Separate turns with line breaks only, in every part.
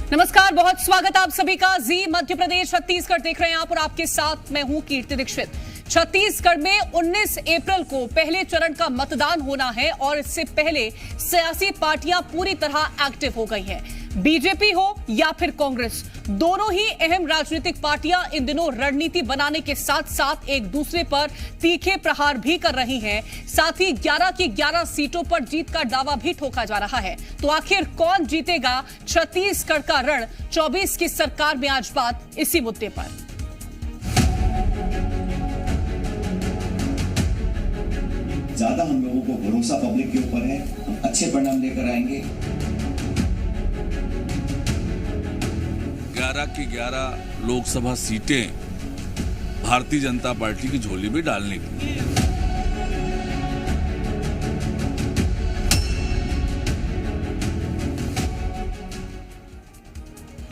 नमस्कार, बहुत स्वागत आप सभी का। जी मध्य प्रदेश छत्तीसगढ़ देख रहे हैं आप और आपके साथ मैं हूं कीर्ति दीक्षित। छत्तीसगढ़ में 19 अप्रैल को पहले चरण का मतदान होना है और इससे पहले सियासी पार्टियां पूरी तरह एक्टिव हो गई हैं। बीजेपी हो या फिर कांग्रेस, दोनों ही अहम राजनीतिक पार्टियां इन दिनों रणनीति बनाने के साथ साथ एक दूसरे पर तीखे प्रहार भी कर रही हैं। साथ ही 11 की 11 सीटों पर जीत का दावा भी ठोका जा रहा है। तो आखिर कौन जीतेगा छत्तीसगढ़ का रण 24 की सरकार में, आज बात इसी मुद्दे पर।
ज्यादा हम लोगों को भरोसा पब्लिक के ऊपर है, हम अच्छे परिणाम लेकर आएंगे।
11 की 11 लोकसभा सीटें भारतीय जनता पार्टी की झोली में डालने की।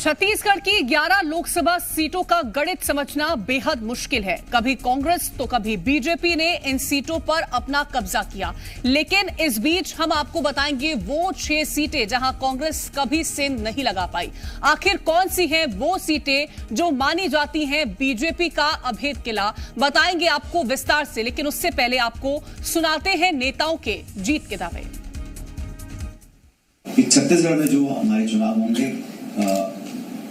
छत्तीसगढ़ की 11 लोकसभा सीटों का गणित समझना बेहद मुश्किल है। कभी कांग्रेस तो कभी बीजेपी ने इन सीटों पर अपना कब्जा किया, लेकिन इस बीच हम आपको बताएंगे वो 6 सीटें जहां कांग्रेस कभी सेंध नहीं लगा पाई। आखिर कौन सी हैं वो सीटें जो मानी जाती हैं बीजेपी का अभेद किला, बताएंगे आपको विस्तार से। लेकिन उससे पहले आपको सुनाते हैं नेताओं के जीत के दावे।
छत्तीसगढ़ में जो हमारे चुनाव होंगे,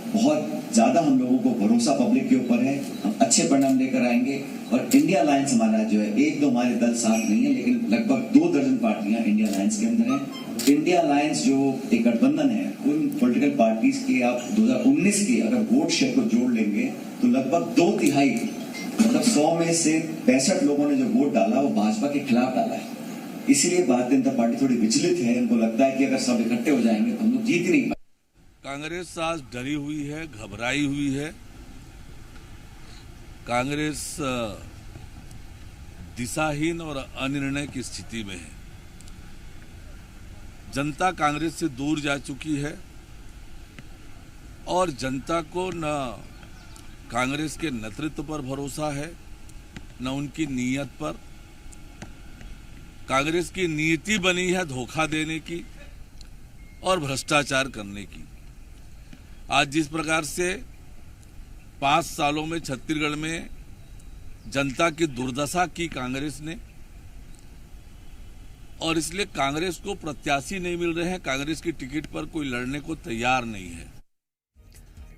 बहुत ज्यादा हम लोगों को भरोसा पब्लिक के ऊपर है, हम अच्छे परिणाम लेकर आएंगे। और इंडिया अलायंस हमारा जो है, एक दो हमारे दल साथ नहीं है, लेकिन लगभग 2 दर्जन पार्टियां इंडिया अलायंस के अंदर हैं। इंडिया अलायंस जो एक गठबंधन है, उन पॉलिटिकल पार्टीज के आप 2019 की अगर वोट शेयर को जोड़ लेंगे तो लगभग 2/3, मतलब 100 में से 65 लोगों ने जो वोट डाला वो भाजपा के खिलाफ डाला है। इसीलिए भारतीय जनता पार्टी थोड़ी विचलित है। उनको लगता है कि अगर सब इकट्ठे हो जाएंगे तो हम लोग जीत ही नहीं।
कांग्रेस आज डरी हुई है, घबराई हुई है। कांग्रेस दिशाहीन और अनिर्णय की स्थिति में है। जनता कांग्रेस से दूर जा चुकी है और जनता को न कांग्रेस के नेतृत्व पर भरोसा है, न उनकी नीयत पर। कांग्रेस की नीति बनी है धोखा देने की और भ्रष्टाचार करने की। आज जिस प्रकार से 5 सालों में छत्तीसगढ़ में जनता की दुर्दशा की कांग्रेस ने, और इसलिए कांग्रेस को प्रत्याशी नहीं मिल रहे हैं, कांग्रेस की टिकट पर कोई लड़ने को तैयार नहीं है।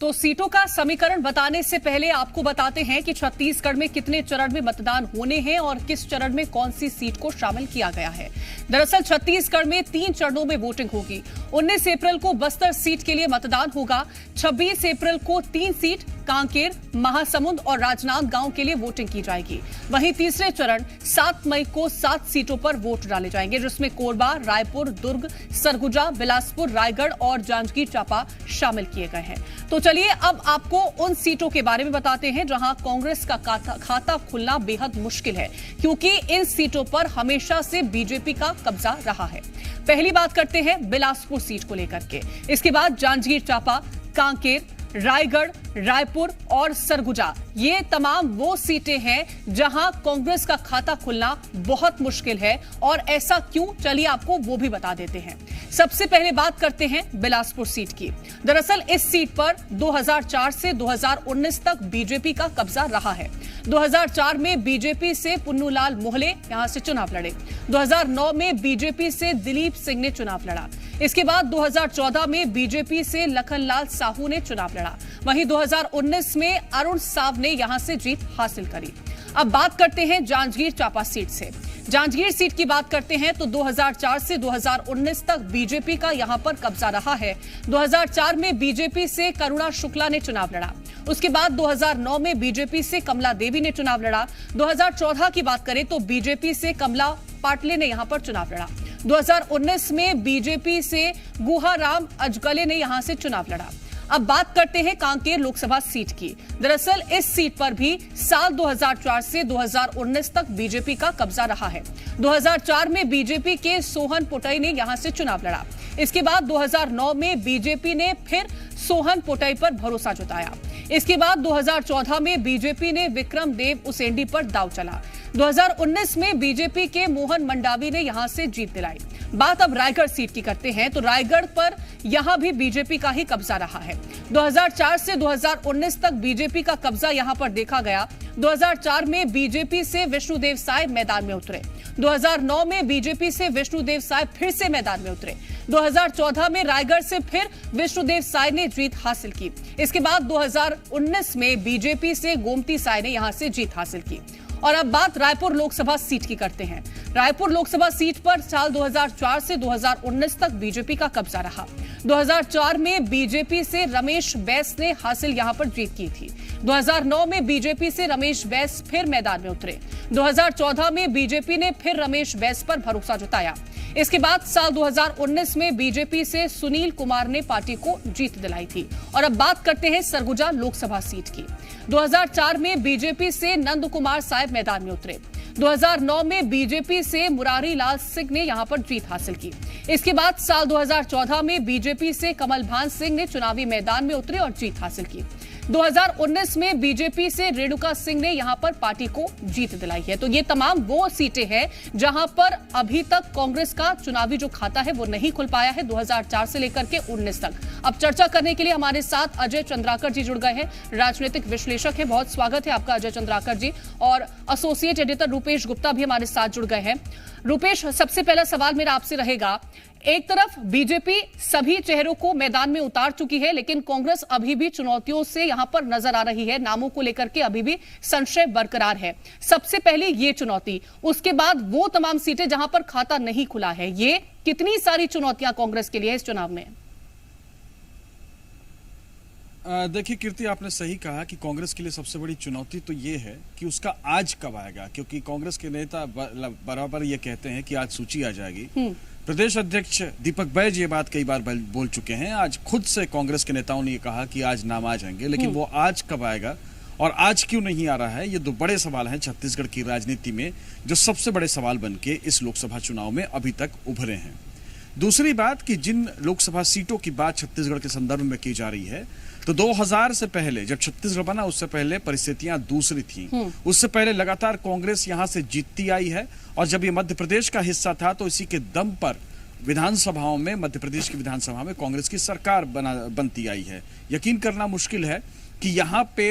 तो सीटों का समीकरण बताने से पहले आपको बताते हैं कि छत्तीसगढ़ में कितने चरण में मतदान होने हैं और किस चरण में कौन सी सीट को शामिल किया गया है। दरअसल छत्तीसगढ़ में 3 चरणों में वोटिंग होगी। 19 अप्रैल को बस्तर सीट के लिए मतदान होगा। 26 अप्रैल को 3 सीट कांकेर, महासमुंद और राजनांदगांव के लिए वोटिंग की जाएगी। वहीं तीसरे चरण 7 मई को 7 सीटों पर वोट डाले जाएंगे, जिसमें कोरबा, रायपुर, दुर्ग, सरगुजा, बिलासपुर, रायगढ़ और जांजगीर चांपा शामिल किए गए हैं। तो चलिए अब आपको उन सीटों के बारे में बताते हैं जहां कांग्रेस का खाता खुलना बेहद मुश्किल है, क्योंकि इन सीटों पर हमेशा से बीजेपी का कब्जा रहा है। पहली बात करते हैं बिलासपुर सीट को लेकर के, इसके बाद जांजगीर चांपा, कांकेर, रायगढ़, रायपुर और सरगुजा, ये तमाम वो सीटें हैं जहां कांग्रेस का खाता खुलना बहुत मुश्किल है। और ऐसा क्यों, चलिए आपको वो भी बता देते हैं। सबसे पहले बात करते हैं बिलासपुर सीट की। दरअसल इस सीट पर 2004 से 2019 तक बीजेपी का कब्जा रहा है। 2004 में बीजेपी से पुन्नूलाल मोहले यहां से चुनाव लड़े। 2009 में बीजेपी से दिलीप सिंह ने चुनाव लड़ा। इसके बाद 2014 में बीजेपी से लखनलाल साहू ने चुनाव लड़ा। वहीं 2019 में अरुण साव ने यहां से जीत हासिल करी। अब बात करते हैं जांजगीर चांपा सीट से। जांजगीर सीट की बात करते हैं तो 2004 से 2019 तक बीजेपी का यहां पर कब्जा रहा है। 2004 में बीजेपी से करुणा शुक्ला ने चुनाव लड़ा। उसके बाद 2009 में बीजेपी से कमला देवी ने चुनाव लड़ा। 2014 की बात करें तो बीजेपी से कमला पाटले ने यहां पर चुनाव लड़ा। 2019 में बीजेपी से गुहाराम अजगले ने यहां से चुनाव लड़ा। अब बात करते हैं कांकेर लोकसभा सीट की। दरअसल इस सीट पर भी साल 2004 से 2019 तक बीजेपी का कब्जा रहा है। 2004 में बीजेपी के सोहन पोटई ने यहां से चुनाव लड़ा। इसके बाद 2009 में बीजेपी ने फिर सोहन पोटई पर भरोसा जताया। इसके बाद 2014 में बीजेपी ने विक्रम देव उसेंडी पर दांव चला। 2019 में बीजेपी के मोहन मंडावी ने यहां से जीत दिलाई। बात अब रायगढ़ सीट की करते हैं तो रायगढ़ पर यहां भी बीजेपी का ही कब्जा रहा है। 2004 से 2019 तक बीजेपी का कब्जा यहां पर देखा गया। 2004 में बीजेपी से विष्णुदेव साय मैदान में उतरे। 2009 में बीजेपी से विष्णुदेव साय फिर से मैदान में उतरे। 2014 में रायगढ़ से फिर विष्णुदेव साय ने जीत हासिल की। इसके बाद 2019 में बीजेपी से गोमती साय ने यहां से जीत हासिल की। और अब बात रायपुर लोकसभा सीट की करते हैं। रायपुर लोकसभा सीट पर साल 2004 से 2019 तक बीजेपी का कब्जा रहा। 2004 में बीजेपी से रमेश बैस ने हासिल यहां पर जीत की थी। 2009 में बीजेपी से रमेश बैस फिर मैदान में उतरे। 2014 में बीजेपी ने फिर रमेश बैस पर भरोसा जताया। इसके बाद साल 2019 में बीजेपी से सुनील कुमार ने पार्टी को जीत दिलाई थी। और अब बात करते हैं सरगुजा लोकसभा सीट की। 2004 में बीजेपी से नंद कुमार साहब मैदान में उतरे। 2009 में बीजेपी से मुरारी लाल सिंह ने यहां पर जीत हासिल की। इसके बाद साल 2014 में बीजेपी से कमल भान सिंह ने चुनावी मैदान में उतरे और जीत हासिल की। 2019 में बीजेपी से रेणुका सिंह ने यहां पर पार्टी को जीत दिलाई है। तो ये तमाम वो सीटें हैं जहां पर अभी तक कांग्रेस का चुनावी जो खाता है वो नहीं खुल पाया है 2004 से लेकर के 19 तक। अब चर्चा करने के लिए हमारे साथ अजय चंद्राकर जी जुड़ गए हैं, राजनीतिक विश्लेषक हैं। बहुत स्वागत है आपका अजय चंद्राकर जी। और एसोसिएट एडिटर रूपेश गुप्ता भी हमारे साथ जुड़ गए हैं। रूपेश, सबसे पहला सवाल मेरा आपसे रहेगा, एक तरफ बीजेपी सभी चेहरों को मैदान में उतार चुकी है, लेकिन कांग्रेस अभी भी चुनौतियों से यहां पर नजर आ रही है। नामों को लेकर के अभी भी संशय बरकरार है। सबसे पहले ये चुनौती, उसके बाद वो तमाम सीटें जहां पर खाता नहीं खुला है। ये कितनी सारी चुनौतियां कांग्रेस के लिए इस चुनाव में?
देखिए कीर्ति, आपने सही कहा कि कांग्रेस के लिए सबसे बड़ी चुनौती तो ये है कि उसका आज कब आएगा, क्योंकि कांग्रेस के नेता बराबर ये कहते हैं कि आज सूची आ जाएगी। प्रदेश अध्यक्ष दीपक बैज ये बात कई बार बोल चुके हैं। आज खुद से कांग्रेस के नेताओं ने ये कहा कि आज नाम आ जाएंगे, लेकिन वो आज कब आएगा और आज क्यों नहीं आ रहा है, ये दो बड़े सवाल हैं छत्तीसगढ़ की राजनीति में, जो सबसे बड़े सवाल बन के इस लोकसभा चुनाव में अभी तक उभरे हैं। दूसरी बात कि जिन लोकसभा सीटों की बात छत्तीसगढ़ के संदर्भ में की जा रही है, तो 2000 से पहले जब छत्तीसगढ़ बना उससे पहले परिस्थितियां दूसरी थीं। उससे पहले लगातार कांग्रेस यहां से जीतती आई है, और जब ये मध्य प्रदेश का हिस्सा था तो इसी के दम पर विधानसभाओं में, मध्य प्रदेश की विधानसभा में कांग्रेस की सरकार बनती आई है। यकीन करना मुश्किल है कि यहाँ पे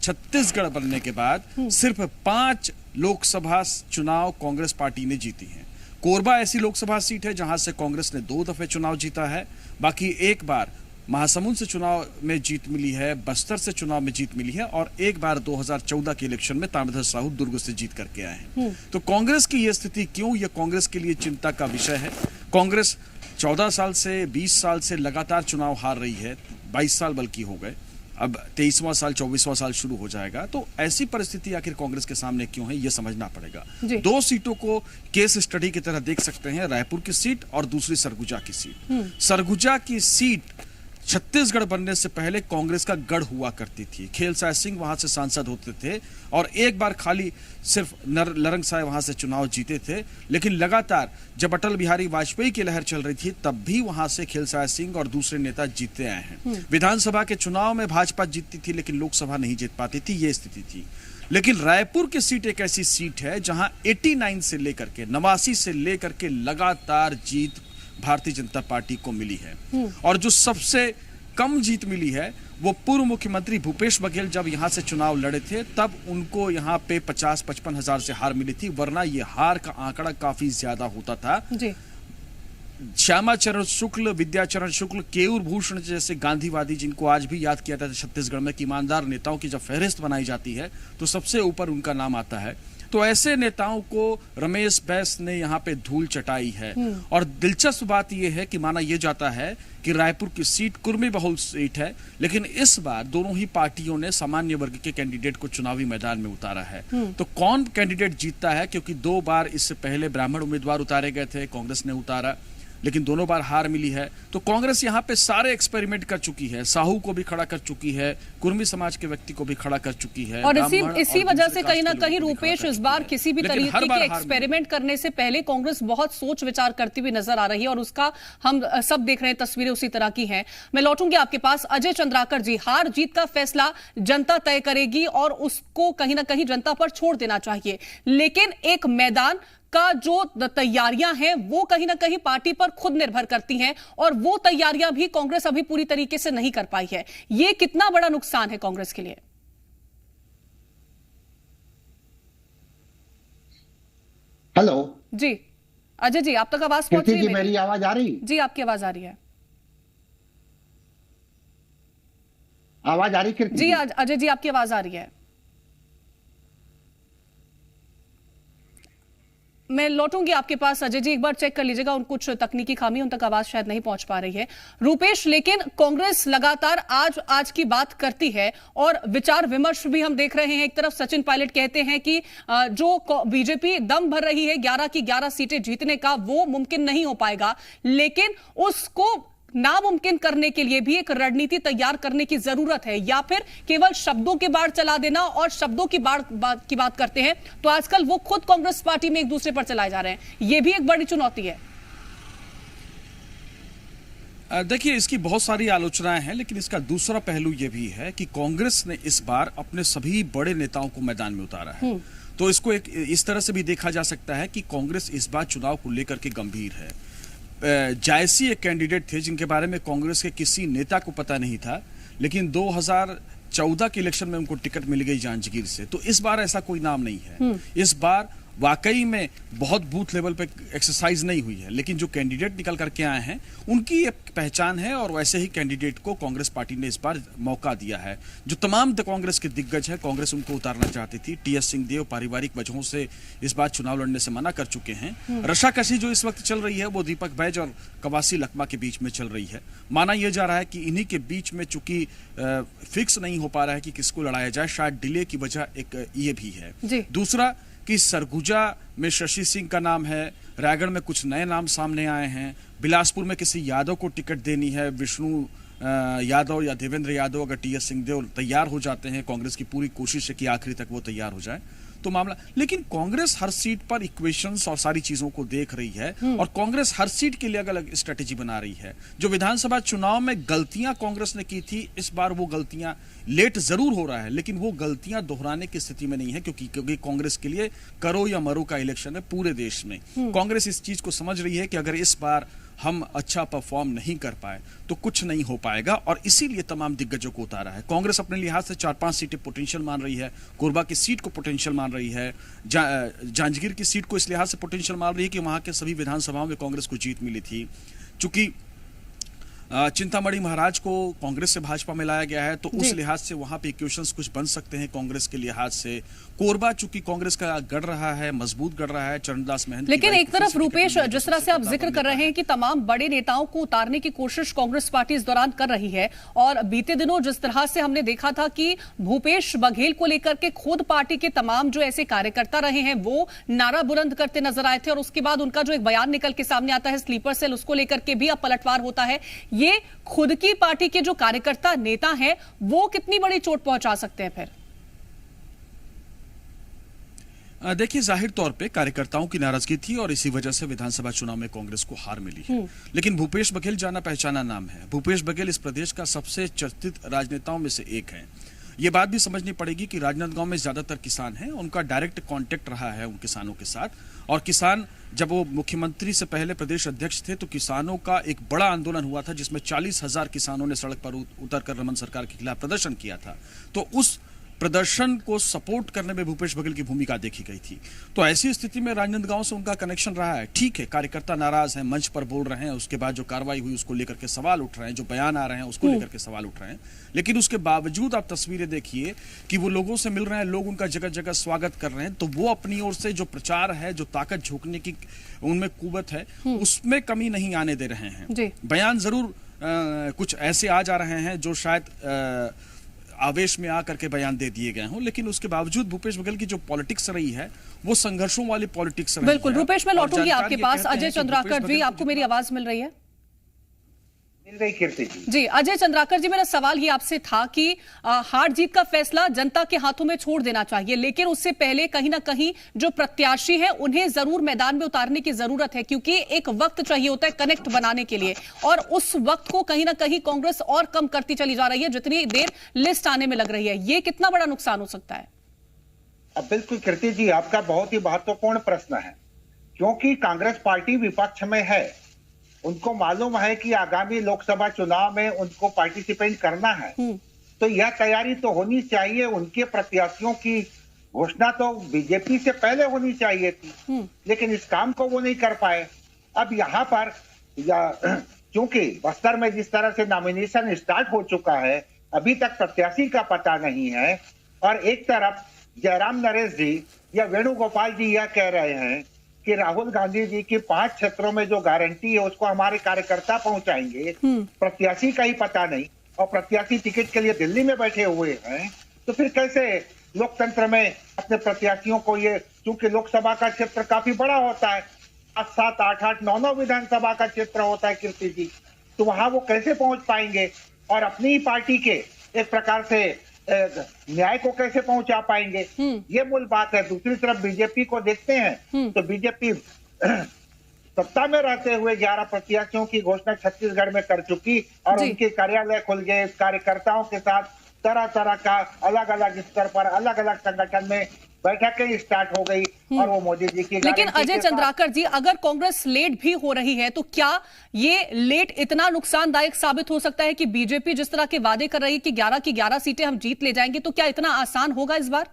छत्तीसगढ़ बनने के बाद सिर्फ 5 लोकसभा चुनाव कांग्रेस पार्टी ने जीती है। कोरबा ऐसी लोकसभा सीट है जहां से कांग्रेस ने 2 दफे चुनाव जीता है। बाकी एक बार महासमुंद से चुनाव में जीत मिली है, बस्तर से चुनाव में जीत मिली है, और एक बार 2014 के इलेक्शन में ताम्रध्वज साहू दुर्ग से जीत करके आए हैं। तो कांग्रेस की यह स्थिति क्यों, यह कांग्रेस के लिए चिंता का विषय है। कांग्रेस 14 साल से 20 साल से लगातार चुनाव हार रही है, 22 साल बल्कि हो गए, अब 23वां साल 24वां साल शुरू हो जाएगा। तो ऐसी परिस्थिति आखिर कांग्रेस के सामने क्यों है, यह समझना पड़ेगा। 2 सीटों को केस स्टडी की तरह देख सकते हैं, रायपुर की सीट और दूसरी सरगुजा की सीट। सरगुजा की सीट छत्तीसगढ़ बनने से पहले कांग्रेस का गढ़ हुआ करती थी। खेलसाय सिंह वहां से सांसद होते थे और एक बार खाली सिर्फ लरंग साय वहां से चुनाव जीते थे, लेकिन लगातार जब अटल बिहारी वाजपेयी की लहर चल रही थी तब भी वहां से खेलसाय सिंह और दूसरे नेता जीतते आए हैं। विधानसभा के चुनाव में भाजपा जीतती थी लेकिन लोकसभा नहीं जीत पाती थी, ये स्थिति थी। लेकिन रायपुर की सीट एक ऐसी सीट है जहां 89 से लेकर के 89 से लेकर के लगातार जीत भारतीय जनता पार्टी को मिली है। और जो सबसे कम जीत मिली है वो पूर्व मुख्यमंत्री भूपेश बघेल जब यहां से चुनाव लड़े थे तब उनको यहां पे 50-55 हजार से हार मिली थी, वरना ये हार का आंकड़ा काफी ज्यादा होता था जी। श्यामाचरण शुक्ल, विद्याचरण शुक्ल, केयूर भूषण जैसे गांधीवादी, जिनको आज भी याद किया जाता है छत्तीसगढ़ में कि ईमानदार नेताओं की जब फहरिस्त बनाई जाती है तो सबसे ऊपर उनका नाम आता है। तो ऐसे नेताओं को रमेश बैस ने यहाँ पे धूल चटाई है। और दिलचस्प बात यह है कि माना यह जाता है कि रायपुर की सीट कुर्मी बहुल सीट है, लेकिन इस बार दोनों ही पार्टियों ने सामान्य वर्ग के कैंडिडेट को चुनावी मैदान में उतारा है। तो कौन कैंडिडेट जीतता है, क्योंकि 2 बार इससे पहले ब्राह्मण उम्मीदवार उतारे गए थे, कांग्रेस ने उतारा, लेकिन दोनों बार हार मिली है। तो कांग्रेस यहाँ पे सारे एक्सपेरिमेंट कर चुकी है, साहू को भी खड़ा कर चुकी है, कुर्मी समाज के व्यक्ति को भी खड़ा कर चुकी है,
और इसी वजह से कहीं ना कहीं रूपेश इस बार किसी भी तरीके के एक्सपेरिमेंट करने से पहले कांग्रेस बहुत सोच विचार करती हुई नजर आ रही है, और उसका हम सब देख रहे हैं, तस्वीरें उसी तरह की हैं। मैं लौटूंगी आपके पास अजय चंद्राकर जी। हार जीत का फैसला जनता तय करेगी और उसको कहीं ना कहीं जनता पर छोड़ देना चाहिए, लेकिन एक मैदान का जो तैयारियां हैं वो कहीं ना कहीं पार्टी पर खुद निर्भर करती हैं, और वो तैयारियां भी कांग्रेस अभी पूरी तरीके से नहीं कर पाई है। ये कितना बड़ा नुकसान है कांग्रेस के लिए?
हेलो
जी अजय जी, आप तक आवाज पहुंची है?
मेरी आवाज आ रही?
जी आपकी आवाज आ रही है।
आवाज आ रही कीर्ति
जी अजय जी, आपकी आवाज आ रही है। मैं लौटूंगी आपके पास अजय जी, एक बार चेक कर लीजिएगा, उन कुछ तकनीकी खामी, उन तक आवाज शायद नहीं पहुंच पा रही है। रूपेश, लेकिन कांग्रेस लगातार आज की बात करती है और विचार विमर्श भी हम देख रहे हैं। एक तरफ सचिन पायलट कहते हैं कि जो बीजेपी दम भर रही है 11 की 11 सीटें जीतने का, वो मुमकिन नहीं हो पाएगा, लेकिन उसको नामुमकिन करने के लिए भी एक रणनीति तैयार करने की जरूरत है, या फिर केवल शब्दों के बाढ़ चला देना। और शब्दों की बात करते हैं तो आजकल वो खुद कांग्रेस पार्टी में एक दूसरे पर चलाए जा रहे हैं, ये भी एक बड़ी चुनौती है।
देखिए, इसकी बहुत सारी आलोचनाएं हैं, लेकिन इसका दूसरा पहलू यह भी है कि कांग्रेस ने इस बार अपने सभी बड़े नेताओं को मैदान में उतारा है। तो इसको एक इस तरह से भी देखा जा सकता है कि कांग्रेस इस बार चुनाव को लेकर के गंभीर है। जायसी एक कैंडिडेट थे जिनके बारे में कांग्रेस के किसी नेता को पता नहीं था, लेकिन 2014 के इलेक्शन में उनको टिकट मिल गई जांजगीर से। तो इस बार ऐसा कोई नाम नहीं है। इस बार वाकई में बहुत बूथ लेवल पे एक्सरसाइज नहीं हुई है, लेकिन जो कैंडिडेट निकल करके आए हैं उनकी एक पहचान है, और वैसे ही कैंडिडेट को कांग्रेस पार्टी ने इस बार मौका दिया है। जो तमाम कांग्रेस के दिग्गज है, कांग्रेस उनको उतारना चाहती थी। टीएस सिंहदेव पारिवारिक वजहों से इस बार चुनाव लड़ने से मना कर चुके हैं। रशाकशी जो इस वक्त चल रही है वो दीपक बैज और कवासी लखमा के बीच में चल रही है। माना यह जा रहा है कि इन्हीं के बीच में चूंकि फिक्स नहीं हो पा रहा है कि किसको लड़ाया जाए, शायद डिले की वजह एक ये भी है। दूसरा कि सरगुजा में शशि सिंह का नाम है, रायगढ़ में कुछ नए नाम सामने आए हैं, बिलासपुर में किसी यादव को टिकट देनी है, विष्णु यादव या देवेंद्र यादव। अगर टीएस सिंहदेव तैयार हो जाते हैं, कांग्रेस की पूरी कोशिश है कि आखिरी तक वो तैयार हो जाए तो मामला। लेकिन कांग्रेस हर सीट पर इक्वेशंस और सारी चीजों को देख रही है, और कांग्रेस हर सीट के लिए अलग अलग स्ट्रेटेजी बना रही है। जो विधानसभा चुनाव में गलतियां कांग्रेस ने की थी, इस बार वो गलतियां लेट जरूर हो रहा है, लेकिन वो गलतियां दोहराने की स्थिति में नहीं है, क्योंकि कांग्रेस के लिए करो या मरो का इलेक्शन है पूरे देश में। कांग्रेस इस चीज को समझ रही है कि अगर इस बार हम अच्छा परफॉर्म नहीं कर पाए तो कुछ नहीं हो पाएगा, और इसीलिए तमाम दिग्गजों को उतारा है। कांग्रेस अपने लिहाज से 4-5 सीटें पोटेंशियल मान रही है, कोरबा की सीट को पोटेंशियल मान रही है, जांजगीर की सीट को इस लिहाज से पोटेंशियल मान रही है कि वहां के सभी विधानसभाओं में कांग्रेस को जीत मिली थी। चूंकि चिंतामणि महाराज को कांग्रेस से भाजपा में लाया गया है, तो उस लिहाज से वहां पे इक्वेशंस कुछ बन सकते हैं कांग्रेस के लिहाज से। कोरबा चूंकि कांग्रेस का गढ़ रहा है, मजबूत गढ़ रहा है, चरणदास महंत।
लेकिन एक तरफ रूपेश, जिस तरह से आप जिक्र कर रहे हैं कि तमाम बड़े नेताओं को उतारने की कोशिश कांग्रेस पार्टी इस दौरान कर रही है, और बीते दिनों जिस तरह से हमने देखा था कि भूपेश बघेल को लेकर के खुद पार्टी के तमाम जो ऐसे कार्यकर्ता रहे हैं वो नारा बुलंद करते नजर आए थे, और उसके बाद उनका जो एक बयान निकल के सामने आता है स्लीपर सेल, उसको लेकर के भी अब पलटवार होता है। ये खुद की पार्टी के जो कार्यकर्ता नेता हैं वो कितनी बड़ी चोट पहुंचा सकते हैं फिर?
देखिए, जाहिर तौर पे कार्यकर्ताओं की नाराजगी थी, और इसी वजह से विधानसभा चुनाव में कांग्रेस को हार मिली है। लेकिन भूपेश बघेल जाना पहचाना नाम है। भूपेश बघेल इस प्रदेश का सबसे चर्चित राजनेताओं में से एक है। ये बात भी समझनी पड़ेगी कि राजनांदगांव में ज्यादातर किसान हैं, उनका डायरेक्ट कांटेक्ट रहा है उन किसानों के साथ, और किसान जब वो मुख्यमंत्री से पहले प्रदेश अध्यक्ष थे तो किसानों का एक बड़ा आंदोलन हुआ था, जिसमें 40,000 किसानों ने सड़क पर उतरकर रमन सरकार के खिलाफ प्रदर्शन किया था। तो उस प्रदर्शन को सपोर्ट करने में भूपेश बघेल की भूमिका देखी गई थी। तो ऐसी स्थिति में राजनांदगांव से उनका कनेक्शन रहा है। ठीक है, कार्यकर्ता नाराज हैं, मंच पर बोल रहे हैं, उसके बाद जो कार्रवाई हुई उसको लेकर के सवाल उठ रहे हैं, जो बयान आ रहे हैं उसको लेकर के सवाल उठ रहे हैं। लेकिन उसके बावजूद आप तस्वीरें देखिए कि वो लोगों से मिल रहे हैं, लोग उनका जगह जगह स्वागत कर रहे हैं। तो वो अपनी ओर से जो प्रचार है, जो ताकत झोंकने की उनमें कुव्वत है, उसमें कमी नहीं आने दे रहे हैं। बयान जरूर कुछ ऐसे आ जा रहे हैं जो शायद आवेश में आकर के बयान दे दिए गए हों, लेकिन उसके बावजूद भूपेश बघेल की जो पॉलिटिक्स रही है वो संघर्षों वाली पॉलिटिक्स रही है।
बिल्कुल रूपेश, मैं लौटूंगी आपके पास। अजय चंद्राकर जी, आपको मेरी आवाज मिल रही है?
मिल रही कीर्ति
जी, अजय चंद्राकर जी, मेरा सवाल ये आपसे था कि हार जीत का फैसला जनता के हाथों में छोड़ देना चाहिए, लेकिन उससे पहले कहीं ना कहीं जो प्रत्याशी है उन्हें जरूर मैदान में उतारने की जरूरत है, क्योंकि एक वक्त चाहिए होता है कनेक्ट बनाने के लिए, और उस वक्त को कहीं ना कहीं कांग्रेस और कम करती चली जा रही है जितनी देर लिस्ट आने में लग रही है। ये कितना बड़ा नुकसान हो सकता है?
बिल्कुल कीर्ति जी, आपका बहुत ही महत्वपूर्ण प्रश्न है। क्योंकि कांग्रेस पार्टी विपक्ष में है, उनको मालूम है कि आगामी लोकसभा चुनाव में उनको पार्टिसिपेट करना है, तो यह तैयारी तो होनी चाहिए। उनके प्रत्याशियों की घोषणा तो बीजेपी से पहले होनी चाहिए थी, लेकिन इस काम को वो नहीं कर पाए। अब यहाँ पर क्योंकि बस्तर में जिस तरह से नॉमिनेशन स्टार्ट हो चुका है, अभी तक प्रत्याशी का पता नहीं है, और एक तरफ जयराम नरेश जी या वेणुगोपाल जी यह कह रहे हैं कि राहुल गांधी जी की 5 क्षेत्रों में जो गारंटी है उसको हमारे कार्यकर्ता पहुंचाएंगे, प्रत्याशी का ही पता नहीं, और प्रत्याशी टिकट के लिए दिल्ली में बैठे हुए हैं, तो फिर कैसे लोकतंत्र में अपने प्रत्याशियों को ये, क्योंकि लोकसभा का क्षेत्र काफी बड़ा होता है, 7, 8, 8, 9 विधानसभा का क्षेत्र होता है कीर्ति जी, तो वहां वो कैसे पहुंच पाएंगे और अपनी ही पार्टी के एक प्रकार से न्याय को कैसे पहुंचा पाएंगे, ये मूल बात है। दूसरी तरफ बीजेपी को देखते हैं तो बीजेपी सत्ता में रहते हुए 11 प्रत्याशियों की घोषणा छत्तीसगढ़ में कर चुकी, और उनके कार्यालय खुल गए, कार्यकर्ताओं के साथ तरह तरह का अलग अलग स्तर पर अलग अलग संगठन में बैठकें स्टार्ट हो गई, और वो मोदी जी की।
लेकिन अजय चंद्राकर जी, अगर कांग्रेस लेट भी हो रही है तो क्या ये लेट इतना नुकसानदायक साबित हो सकता है कि बीजेपी जिस तरह के वादे कर रही है कि 11 की 11 सीटें हम जीत ले जाएंगे, तो क्या इतना आसान होगा इस बार?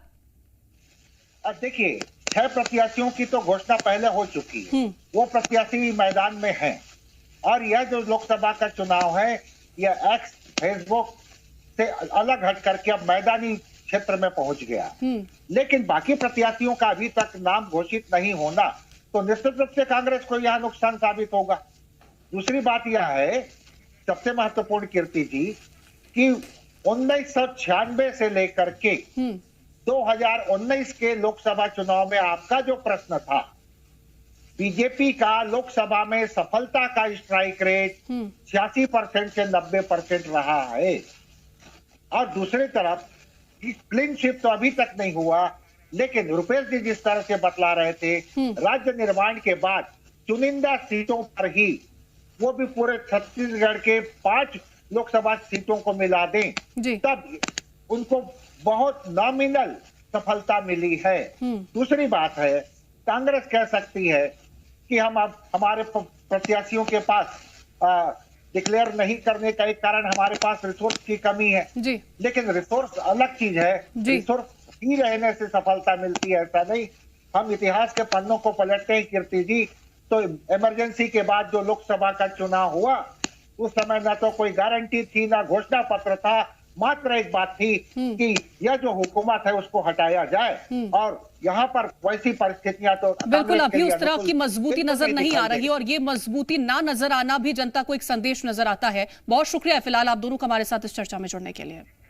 देखिए, 6 प्रत्याशियों की तो घोषणा पहले हो चुकी है, वो प्रत्याशी मैदान में हैं, और यह जो लोकसभा का चुनाव है यह एक्स फेसबुक से अलग हट करके अब मैदानी क्षेत्र में पहुंच गया। लेकिन बाकी प्रत्याशियों का अभी तक नाम घोषित नहीं होना, तो निश्चित रूप से कांग्रेस को यह नुकसान साबित होगा। दूसरी बात यह है, सबसे महत्वपूर्ण कीर्ति जी, कि 1996 से लेकर के 2019 के लोकसभा चुनाव में आपका जो प्रश्न था, बीजेपी का लोकसभा में सफलता का स्ट्राइक रेट 86% से 90% रहा है, और दूसरी तरफ क्लीन स्वीप तो अभी तक नहीं हुआ, लेकिन रुपेश जी जिस तरह से बतला रहे थे, राज्य निर्माण के बाद चुनिंदा सीटों पर ही, वो भी पूरे छत्तीसगढ़ के 5 लोकसभा सीटों को मिला दें, तब उनको बहुत नॉमिनल सफलता मिली है। दूसरी बात है, कांग्रेस कह सकती है कि हम अब हमारे प्रत्याशियों के पास डिक्लेयर नहीं करने का एक कारण हमारे पास रिसोर्स की कमी है जी। लेकिन रिसोर्स अलग चीज है, रिसोर्स ही रहने से सफलता मिलती है, ऐसा नहीं। हम इतिहास के पन्नों को पलटते हैं कीर्ति जी, तो इमरजेंसी के बाद जो लोकसभा का चुनाव हुआ, उस समय न तो कोई गारंटी थी, ना घोषणा पत्र था, मात्र एक बात थी कि यह जो हुकूमत है उसको हटाया जाए, और यहाँ पर वैसी परिस्थितियां तो
बिल्कुल अभी उस तरह की मजबूती नजर नहीं आ रही, और ये मजबूती ना नजर आना भी जनता को एक संदेश नजर आता है। बहुत शुक्रिया फिलहाल आप दोनों को हमारे साथ इस चर्चा में जुड़ने के लिए।